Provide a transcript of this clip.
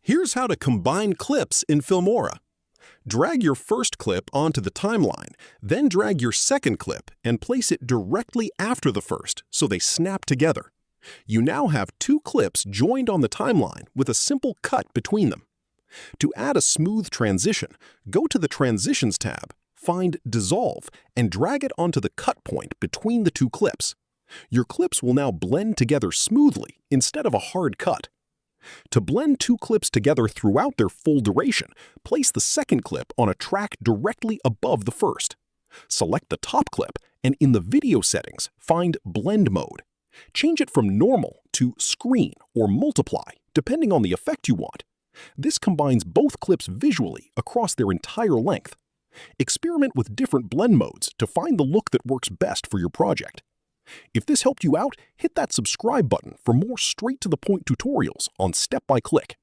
Here's how to combine clips in Filmora. Drag your first clip onto the timeline, then drag your second clip and place it directly after the first so they snap together. You now have two clips joined on the timeline with a simple cut between them. To add a smooth transition, go to the Transitions tab, find Dissolve, and drag it onto the cut point between the two clips. Your clips will now blend together smoothly instead of a hard cut. To blend two clips together throughout their full duration, place the second clip on a track directly above the first. Select the top clip and in the video settings, find Blend Mode. Change it from Normal to Screen or Multiply, depending on the effect you want. This combines both clips visually across their entire length. Experiment with different blend modes to find the look that works best for your project. If this helped you out, hit that subscribe button for more straight-to-the-point tutorials on step-by-click.